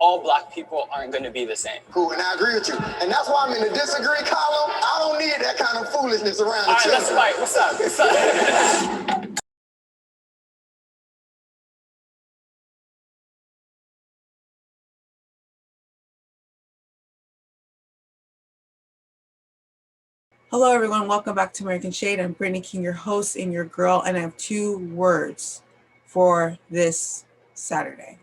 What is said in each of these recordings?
all Black people aren't going to be the same. Cool, and I agree with you. And that's why I'm in the disagree column. I don't need that kind of foolishness around the children. All right, let's fight. What's up? Hello, everyone. Welcome back to American Shade. I'm Brittany King, your host and your girl, and I have 2 words for this Saturday.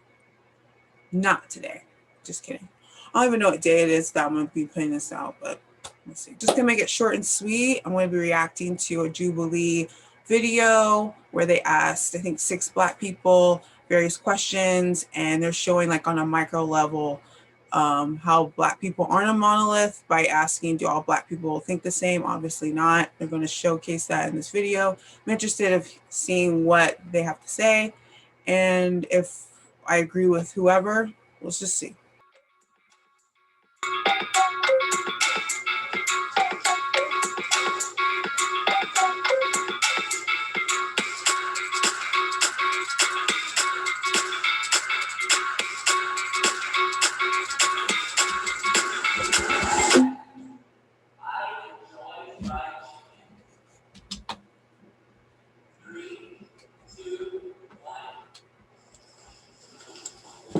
Not today. Just kidding. I don't even know what day it is that I'm going to be putting this out, but let's see. Just going to make it short and sweet. I'm going to be reacting to a Jubliee video where they asked, I think, 6 Black people various questions, and they're showing like on a micro level how Black people aren't a monolith by asking, do all Black people think the same? Obviously not. They're going to showcase that in this video. I'm interested in seeing what they have to say, and if I agree with whoever, let's just see.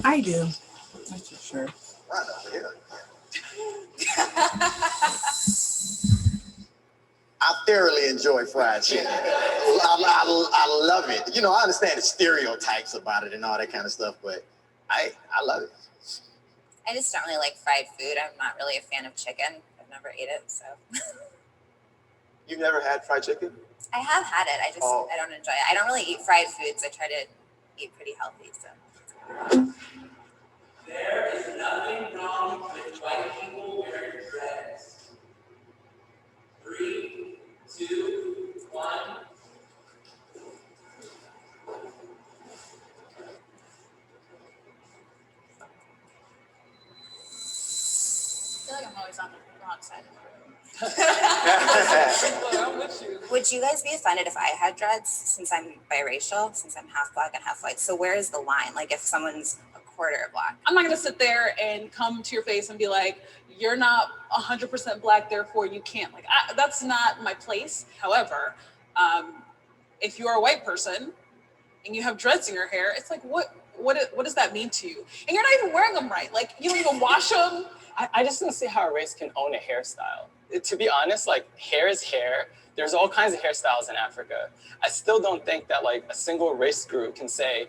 I do. That's for sure. I thoroughly enjoy fried chicken. I love it. You know, I understand the stereotypes about it and all that kind of stuff, but I love it. I just don't really like fried food. I'm not really a fan of chicken. I've never ate it, so. You've never had fried chicken? I have had it. I don't enjoy it. I don't really eat fried foods. I try to eat pretty healthy, so. There is nothing wrong with white people wearing dreads. 3, 2, 1. I feel like I'm always on the wrong side of I'm with you. Would you guys be offended if I had dreads, since I'm biracial, since I'm half Black and half white? So where is the line? Like if someone's a quarter Black? I'm not going to sit there and come to your face and be like, you're not 100% Black, therefore you can't. Like, that's not my place. However, if you're a white person and you have dreads in your hair, it's like, what does that mean to you? And you're not even wearing them right. Like, you don't even wash them. I just don't see how a race can own a hairstyle. To be honest, like, hair is hair. There's all kinds of hairstyles in Africa. I still don't think that like a single race group can say,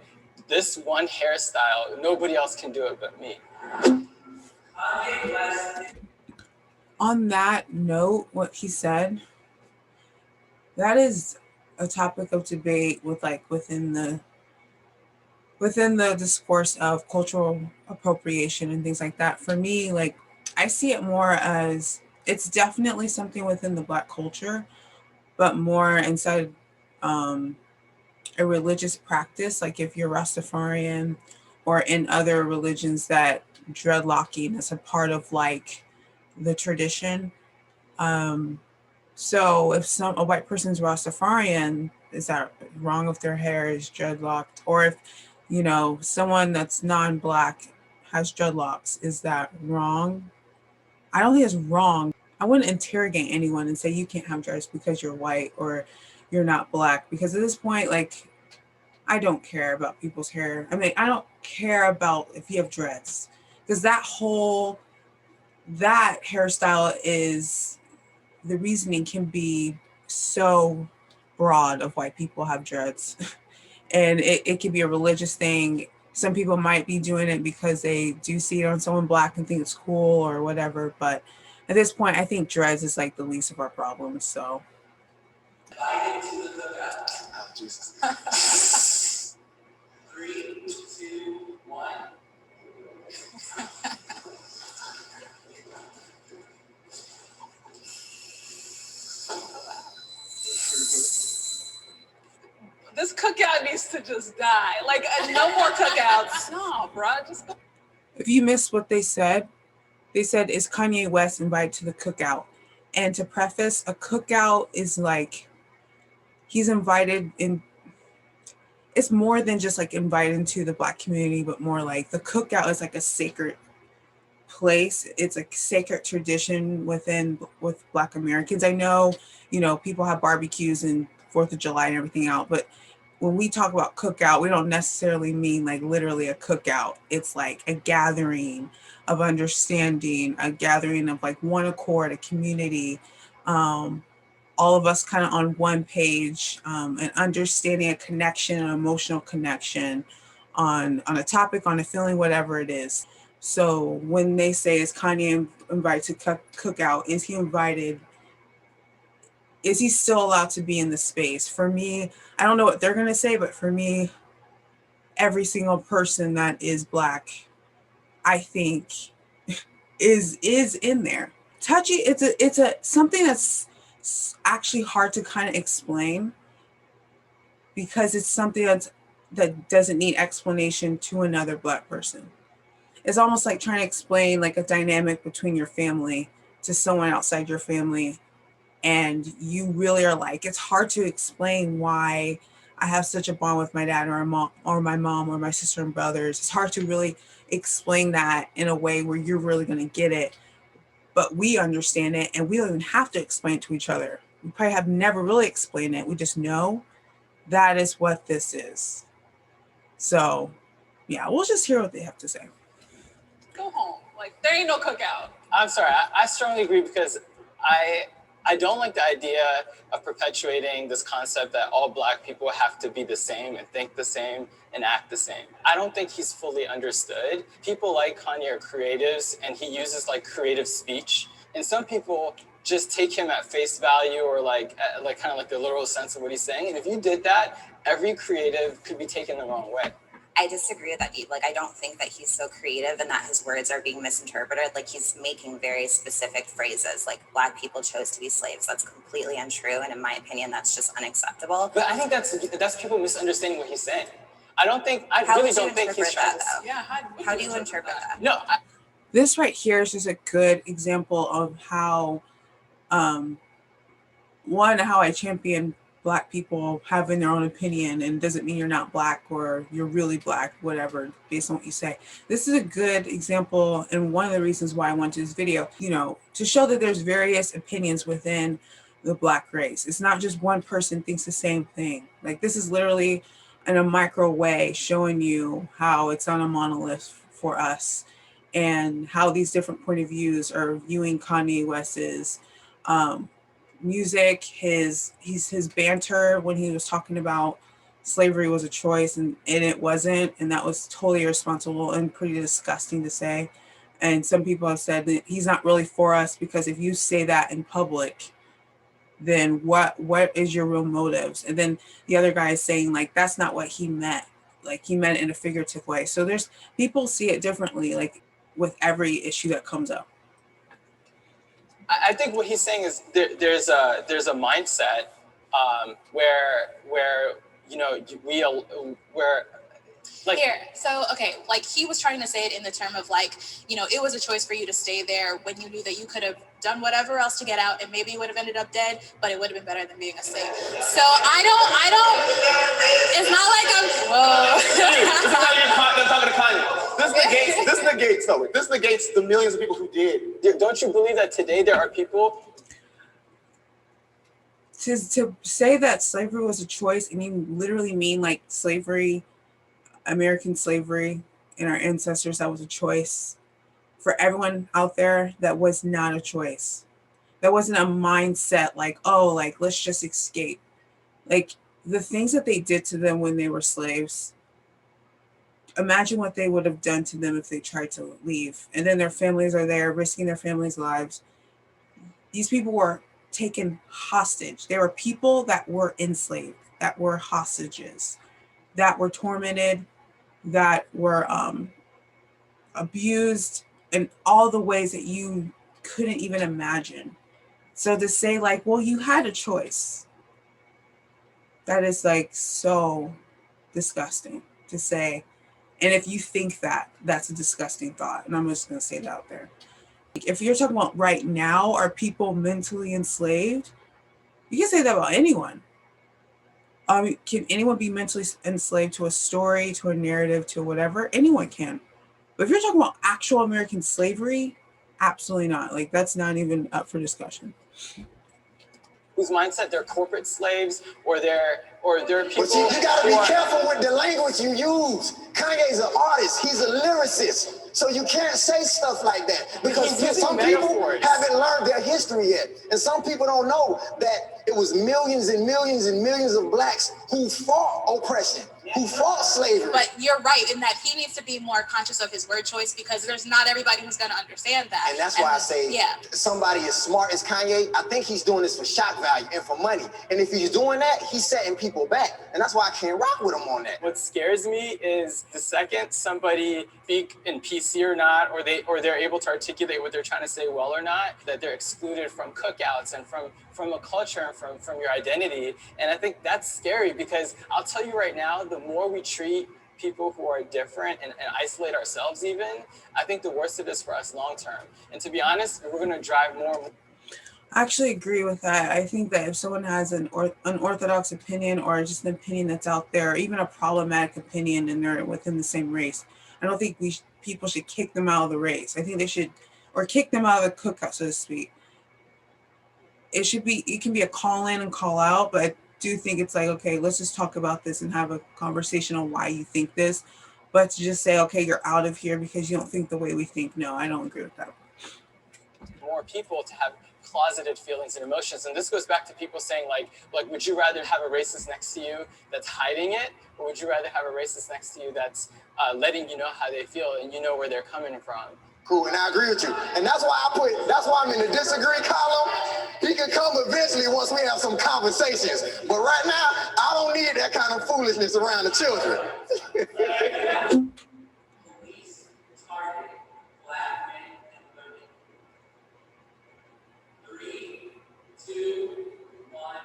this one hairstyle, nobody else can do it but me. On that note, what he said, that is a topic of debate with like within the discourse of cultural appropriation and things like that. For me, like, I see it more as it's definitely something within the Black culture, but more inside a religious practice. Like if you're Rastafarian or in other religions that dreadlocking is a part of like the tradition. So if a white person's Rastafarian, is that wrong if their hair is dreadlocked? Or if, you know, someone that's non-Black has dreadlocks, is that wrong? I don't think it's wrong. I wouldn't interrogate anyone and say you can't have dreads because you're white or you're not Black, because at this point, like, I don't care about people's hair. I mean, I don't care about if you have dreads, because that hairstyle is, the reasoning can be so broad of why people have dreads. And it could be a religious thing. Some people might be doing it because they do see it on someone Black and think it's cool or whatever. But at this point, I think dreads is like the least of our problems. So. Oh, Jesus. 3, 2, 1. This cookout needs to just die. Like, no more cookouts. No, bro, just go. If you missed what they said, is Kanye West invited to the cookout? And to preface, a cookout is like, he's invited in, it's more than just like invited into the Black community, but more like the cookout is like a sacred place. It's a sacred tradition with Black Americans. I know, you know, people have barbecues and 4th of July and everything out, but when we talk about cookout, we don't necessarily mean like literally a cookout. It's like a gathering of understanding, a gathering of like one accord, a community, all of us kind of on one page, and understanding a connection, an emotional connection on a topic, on a feeling, whatever it is. So when they say, is Kanye invited to cookout, is he invited? Is he still allowed to be in the space? For me, I don't know what they're going to say, but for me, every single person that is Black, I think, is in there. Touchy, it's a something that's actually hard to kind of explain, because it's something that doesn't need explanation to another Black person. It's almost like trying to explain like a dynamic between your family to someone outside your family. And you really are like, it's hard to explain why I have such a bond with my dad or my mom or my sister and brothers. It's hard to really explain that in a way where you're really going to get it. But we understand it, and we don't even have to explain it to each other. We probably have never really explained it. We just know that is what this is. So yeah, we'll just hear what they have to say. Go home. Like, there ain't no cookout. I'm sorry, I strongly agree, because I don't like the idea of perpetuating this concept that all Black people have to be the same and think the same and act the same. I don't think he's fully understood. People like Kanye are creatives, and he uses like creative speech. And some people just take him at face value, or like kind of like the literal sense of what he's saying. And if you did that, every creative could be taken the wrong way. I disagree with that. Like, I don't think that he's so creative and that his words are being misinterpreted. Like, he's making very specific phrases, like Black people chose to be slaves. That's completely untrue, and in my opinion, that's just unacceptable. But I think that's people misunderstanding what he's saying. I How really would don't you think he's interpret trying that, to. though? Yeah, How do you interpret that? No, This right here is just a good example of how, how I champion Black people having their own opinion, and doesn't mean you're not Black or you're really Black, whatever, based on what you say. This is a good example, and one of the reasons why I went to this video, you know, to show that there's various opinions within the Black race. It's not just one person thinks the same thing. Like, this is literally in a micro way showing you how it's not a monolith for us, and how these different point of views are viewing Kanye West's music, his banter when he was talking about slavery was a choice and it wasn't, and that was totally irresponsible and pretty disgusting to say. And some people have said that he's not really for us, because if you say that in public, then what is your real motives? And then the other guy is saying like that's not what he meant, like he meant it in a figurative way. So there's people see it differently, like with every issue that comes up. I think what he's saying is there's a mindset where you know where like Here, so okay, like he was trying to say it in the term of like, you know, it was a choice for you to stay there when you knew that you could have done whatever else to get out, and maybe you would have ended up dead, but it would have been better than being a slave. So I don't. It's not like I'm. Whoa. This is how you're talking to Kanye. This negates though. This negates the millions of people who did. Don't you believe that today there are people To say that slavery was a choice, and you literally mean like slavery, American slavery, and our ancestors, that was a choice. For everyone out there, that was not a choice. That wasn't a mindset like, oh, like let's just escape. Like the things that they did to them when they were slaves, imagine what they would have done to them if they tried to leave. And then their families are there risking their families' lives. These people were taken hostage. There were people that were enslaved, that were hostages, that were tormented, that were abused in all the ways that you couldn't even imagine. So to say like, well, you had a choice, that is like so disgusting to say. And if you think that, that's a disgusting thought. And I'm just going to say that out there. If you're talking about right now, are people mentally enslaved? You can say that about anyone. Can anyone be mentally enslaved to a story, to a narrative, to whatever? Anyone can. But if you're talking about actual American slavery, absolutely not. Like, that's not even up for discussion. Whose mindset they're corporate slaves, or they're people. But you gotta be careful with the language you use. Kanye's an artist, he's a lyricist. So you can't say stuff like that because some people haven't learned their history yet. And some people don't know that it was millions and millions and millions of blacks who fought oppression, who fought slavery. But you're right in that he needs to be more conscious of his word choice, because there's not everybody who's going to understand that. And that's why I say somebody as smart as Kanye, I think he's doing this for shock value and for money. And if he's doing that, he's setting people back. And that's why I can't rock with him on that. What scares me is the second somebody speak in PC or not, or they're able to articulate what they're trying to say well or not, that they're excluded from cookouts and from a culture and from your identity. And I think that's scary, because I'll tell you right now, the more we treat people who are different and isolate ourselves even, I think the worse it is for us long term. And to be honest, we're going to drive more. I actually agree with that. I think that if someone has an unorthodox opinion, or just an opinion that's out there, or even a problematic opinion, and they're within the same race, I don't think people should kick them out of the race. I think they should, or kick them out of the cookout, so to speak. It can be a call in and call out, but I do think it's like, okay, let's just talk about this and have a conversation on why you think this. But to just say, okay, you're out of here because you don't think the way we think, no, I don't agree with that. More people to have closeted feelings and emotions. And this goes back to people saying like, would you rather have a racist next to you that's hiding it, or would you rather have a racist next to you that's letting you know how they feel and you know where they're coming from? Cool, and I agree with you. And that's why I'm in the disagree column. He can come eventually once we have some conversations. But right now, I don't need that kind of foolishness around the children. Police target black men and women. 3, 2, 1.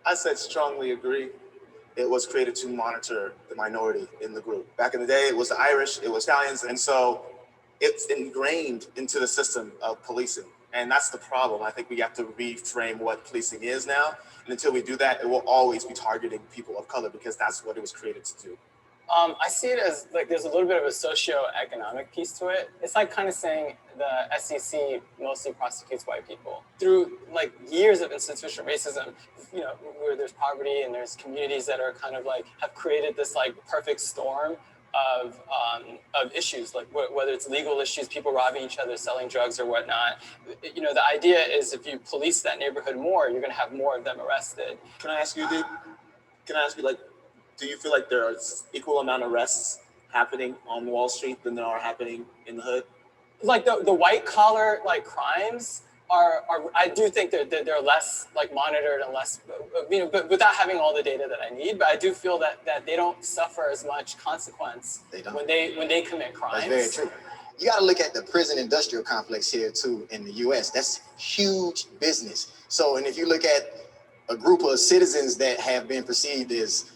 I said strongly agree. It was created to monitor the minority in the group. Back in the day, it was the Irish, it was Italians, and so it's ingrained into the system of policing. And that's the problem. I think we have to reframe what policing is now. And until we do that, it will always be targeting people of color, because that's what it was created to do. I see it as like there's a little bit of a socio-economic piece to it. It's like kind of saying the SEC mostly prosecutes white people. Through like years of institutional racism, you know, where there's poverty and there's communities that are kind of like have created this like perfect storm of issues, like whether it's legal issues, people robbing each other, selling drugs or whatnot. You know, the idea is if you police that neighborhood more, you're going to have more of them arrested. Can I ask you, like, do you feel like there are equal amount of arrests happening on Wall Street than there are happening in the hood? Like the white collar like crimes are I do think they're less like monitored and less, you know, but without having all the data that I need. But I do feel that they don't suffer as much consequence when they commit crimes. That's very true. You got to look at the prison industrial complex here too in the U.S. That's huge business. So, and if you look at a group of citizens that have been perceived as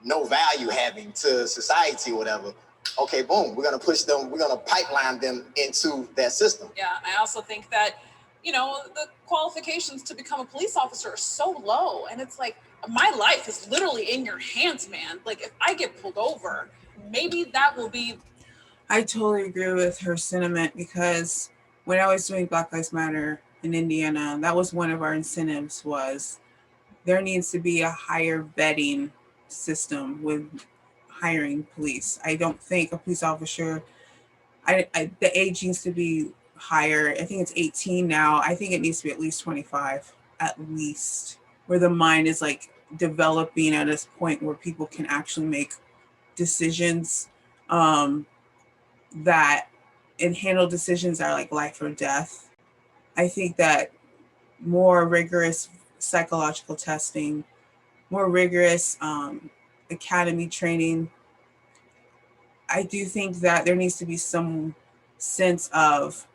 no value having to society or whatever, okay, boom, we're going to push them, we're going to pipeline them into that system. Yeah, I also think that, you know, the qualifications to become a police officer are so low. And it's like, my life is literally in your hands, man. Like, if I get pulled over, maybe that will be. I totally agree with her sentiment, because when I was doing Black Lives Matter in Indiana, that was one of our incentives, was there needs to be a higher vetting system with hiring police. I don't think a police officer, the age needs to be higher. I think it's 18 now. I think it needs to be at least 25, at least, where the mind is like developing at this point where people can actually make decisions that and handle decisions that are like life or death. I think that more rigorous psychological testing, more rigorous academy training. I do think that there needs to be some sense of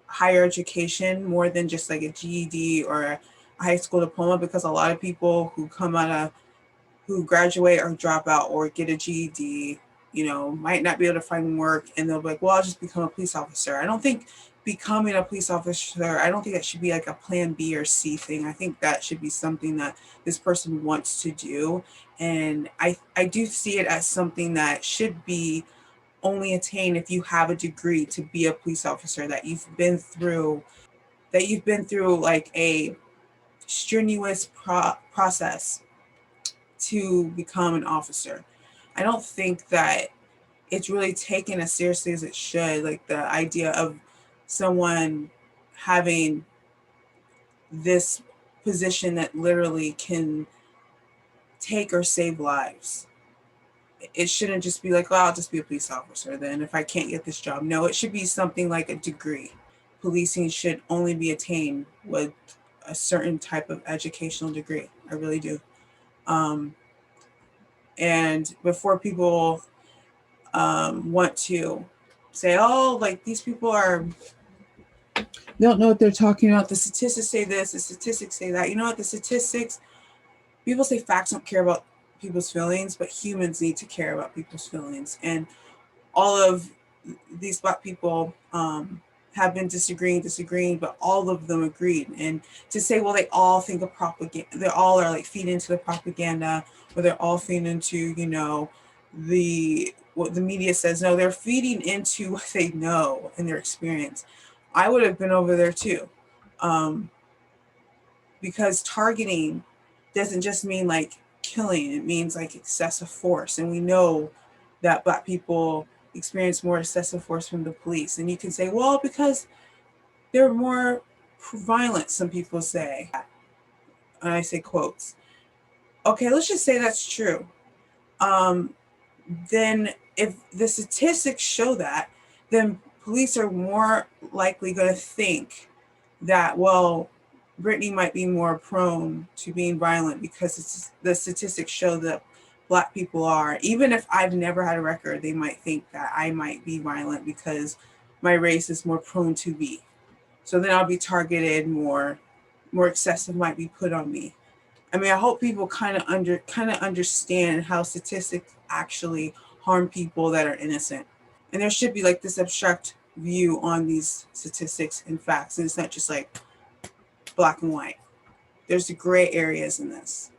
higher education, more than just like a GED or a high school diploma, because a lot of people who come out of, who graduate or drop out or get a GED might not be able to find work, and they'll be like, well, I'll just become a police officer. I don't think becoming a police officer, I don't think that should be like a plan B or C thing. I think that should be something that this person wants to do. And I do see it as something that should be only attained if you have a degree to be a police officer, that you've been through like a strenuous process to become an officer. I don't think that it's really taken as seriously as it should, like the idea of someone having this position that literally can take or save lives. It shouldn't just be like, oh, I'll just be a police officer then if I can't get this job. No, it should be something like a degree. Policing should only be attained with a certain type of educational degree. I really do. And before people want to say, oh, like these people they don't know what they're talking about. The statistics say this, the statistics say that. You know what? The statistics, people say facts don't care about people's feelings, but humans need to care about people's feelings. And all of these Black people have been disagreeing, but all of them agreed. And to say, well, they all think of propaganda, they all are like feeding into the propaganda, or they're all feeding into, what the media says. No, they're feeding into what they know and their experience. I would have been over there too. Because targeting doesn't just mean like killing, it means like excessive force. And we know that Black people experience more excessive force from the police. And you can say, well, because they're more violent, some people say. And I say quotes. Okay, let's just say that's true. Then if the statistics show that, then police are more likely going to think that, well, Brittany might be more prone to being violent because the statistics show that Black people are. Even if I've never had a record, they might think that I might be violent because my race is more prone to be. So then I'll be targeted more excessive might be put on me. I mean, I hope people kind of understand how statistics actually harm people that are innocent. And there should be like this abstract view on these statistics and facts. And it's not just like black and white. There's the gray areas in this.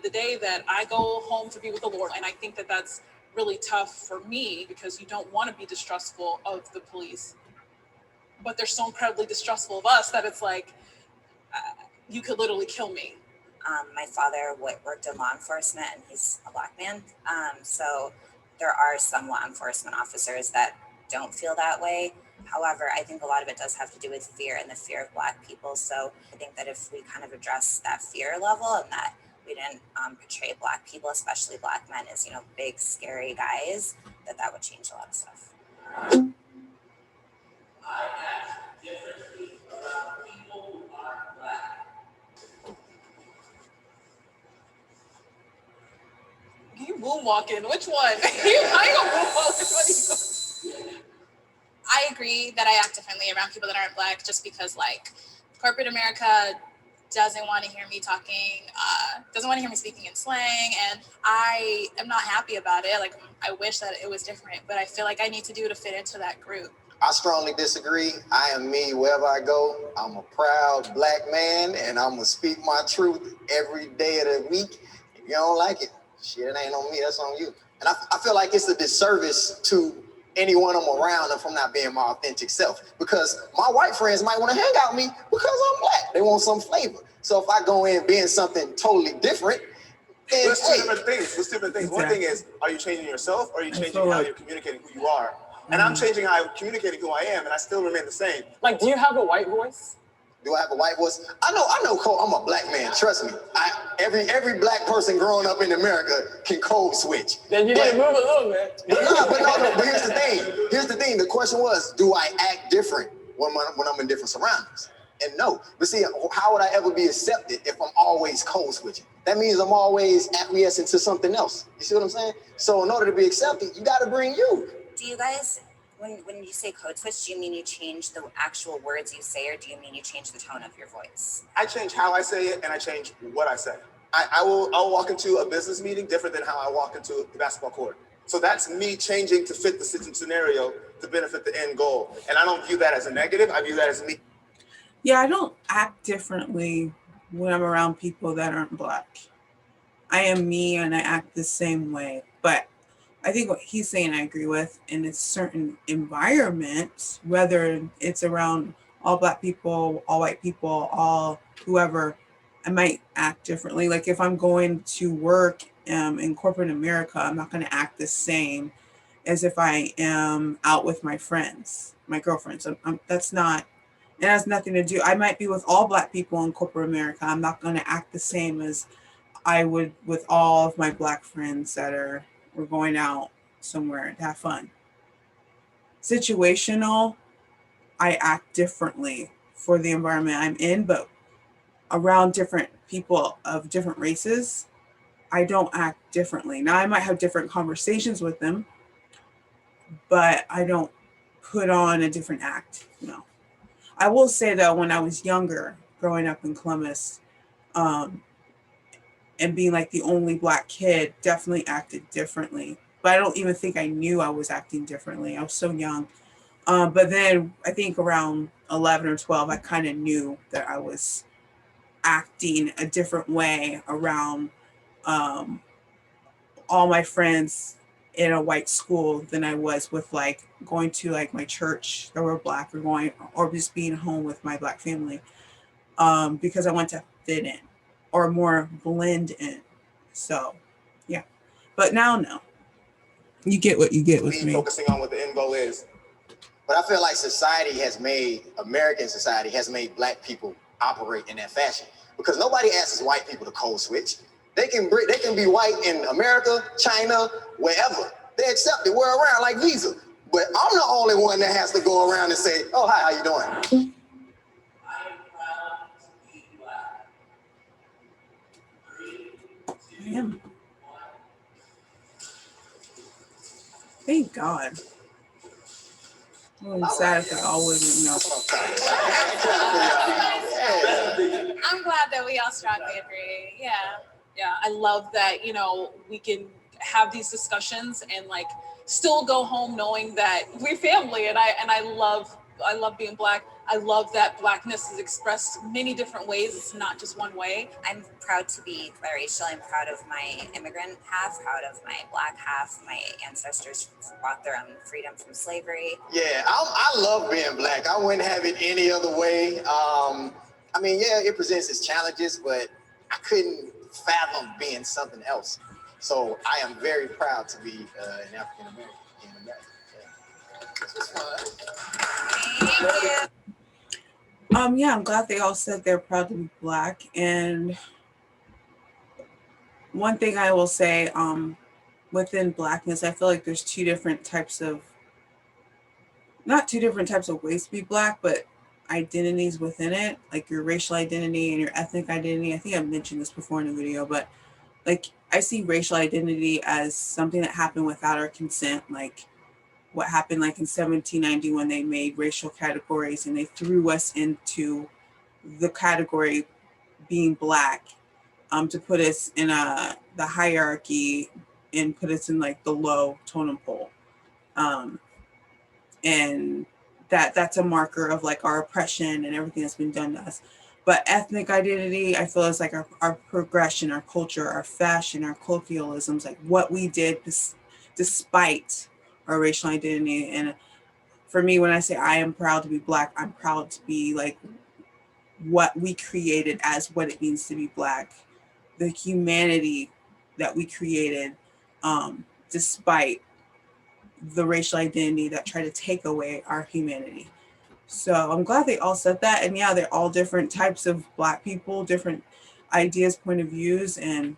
The day that I go home to be with the Lord, and I think that that's really tough for me because you don't want to be distrustful of the police, but they're so incredibly distrustful of us that it's like, you could literally kill me. My father worked in law enforcement, and he's a Black man. So there are some law enforcement officers that don't feel that way. However, I think a lot of it does have to do with fear and the fear of Black people. So I think that if we kind of address that fear level and that we didn't portray Black people, especially Black men, as, big, scary guys, that would change a lot of stuff. I act differently around people who are Black. You moonwalking? Which one? I ain't gonna moonwalk. Which one you go? I agree that I act differently around people that aren't Black just because, like, corporate America doesn't want to hear me talking, doesn't want to hear me speaking in slang, and I am not happy about it. Like, I wish that it was different, but I feel like I need to do to fit into that group. I strongly disagree. I am me wherever I go. I'm a proud Black man, and I'm gonna speak my truth every day of the week. If you don't like it, shit, it ain't on me, that's on you. And I feel like it's a disservice to anyone I'm around if I'm not being my authentic self, because my white friends might want to hang out with me because I'm Black. They want some flavor. So if I go in being something totally different, then Let's two different things. Exactly. One thing is, are you changing yourself, or are you changing how you're communicating who you are? And I'm changing how I'm communicating who I am, and I still remain the same. Like, do you have a white voice? Do I have a white voice? I know, Cole, I'm a Black man, trust me. Every Black person growing up in America can code switch. Then you need to move a little bit. But here's the thing. Here's the thing. The question was, do I act different when I'm in different surroundings? And no. But see, how would I ever be accepted if I'm always code switching? That means I'm always acquiescing to something else. You see what I'm saying? So in order to be accepted, you got to bring you. Do you guys, when you say code switch, do you mean you change the actual words you say, or do you mean you change the tone of your voice? I change how I say it, and I change what I say. I'll walk into a business meeting different than how I walk into the basketball court. So that's me changing to fit the scenario to benefit the end goal. And I don't view that as a negative. I view that as me. Yeah, I don't act differently when I'm around people that aren't Black. I am me and I act the same way. But I think what he's saying I agree with, in a certain environment, whether it's around all Black people, all white people, all whoever, I might act differently. Like if I'm going to work in corporate America, I'm not going to act the same as if I am out with my friends, my girlfriends. That's not, it has nothing to do. I might be with all Black people in corporate America. I'm not going to act the same as I would with all of my Black friends that we're going out somewhere to have fun. Situational, I act differently for the environment I'm in, but around different people of different races, I don't act differently. Now I might have different conversations with them, but I don't put on a different act. No. I will say though, when I was younger, growing up in Columbus, and being like the only Black kid, definitely acted differently. But I don't even think I knew I was acting differently. I was so young. But then I think around 11 or 12, I kind of knew that I was acting a different way around all my friends in a white school than I was with like going to like my church that were Black, or just being home with my Black family, because I want to fit in or more blend in. So yeah, but now no, you get what you get with me. Focusing on what the end goal is. But I feel like American society has made Black people operate in that fashion, because nobody asks white people to code switch. They can be white in America, China, wherever. They accept it. We're around like Visa. But I'm the only one that has to go around and say, oh, hi, how you doing? I am proud to be Black. I am. Thank God. I'm sad if I all would know. I'm glad that we all strongly agree. Yeah. Yeah, I love that, you know, we can have these discussions and like still go home knowing that we're family. And I love being Black. I love that Blackness is expressed many different ways. It's not just one way. I'm proud to be biracial. I'm proud of my immigrant half, proud of my Black half. My ancestors fought their own freedom from slavery. Yeah, I love being Black. I wouldn't have it any other way. I mean, yeah, it presents its challenges, but I couldn't fathom being something else. So I am very proud to be an African American in America. Yeah. This was fun. Thank you. Yeah, I'm glad they all said they're proud to be Black. And one thing I will say, within Blackness, I feel like there's not two different types of ways to be Black, but identities within it, like your racial identity and your ethnic identity. I think I've mentioned this before in a video, but like I see racial identity as something that happened without our consent, like what happened like in 1790 when they made racial categories and they threw us into the category being Black, to put us in the hierarchy and put us in like the low totem pole. And that's a marker of like our oppression and everything that's been done to us. But ethnic identity, I feel is like our progression, our culture, our fashion, our colloquialisms, like what we did despite our racial identity. And for me, when I say I am proud to be Black, I'm proud to be like what we created as what it means to be Black, the humanity that we created, despite the racial identity that tried to take away our humanity. So I'm glad they all said that. And yeah, they're all different types of Black people, different ideas, point of views, and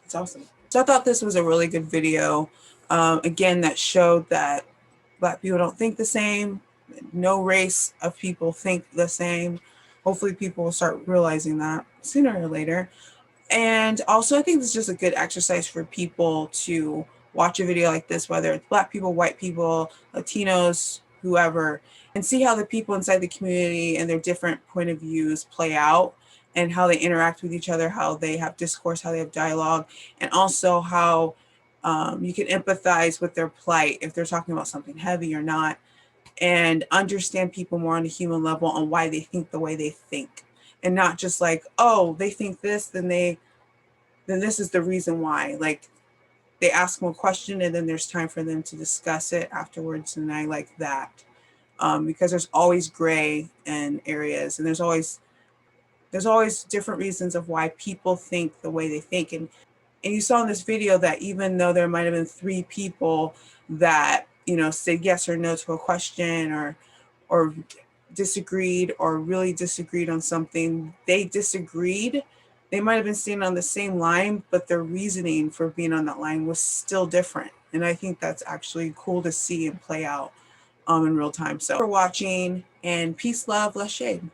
it's awesome. So I thought this was a really good video. Again, that showed that Black people don't think the same. No race of people think the same. Hopefully people will start realizing that sooner or later. And also I think this is just a good exercise for people to watch a video like this, whether it's Black people, white people, Latinos, whoever, and see how the people inside the community and their different point of views play out, and how they interact with each other, how they have discourse, how they have dialogue, and also how you can empathize with their plight if they're talking about something heavy or not, and understand people more on a human level on why they think the way they think, and not just like, oh, they think this, then this is the reason why. Like, they ask them a question and then there's time for them to discuss it afterwards, and I like that, because there's always gray and areas, and there's always different reasons of why people think the way they think. And you saw in this video that even though there might have been 3 people that, you know, said yes or no to a question, or disagreed, or really disagreed on something, they disagreed. They might have been staying on the same line, but their reasoning for being on that line was still different. And I think that's actually cool to see and play out in real time. So for watching, and peace, love, less shade.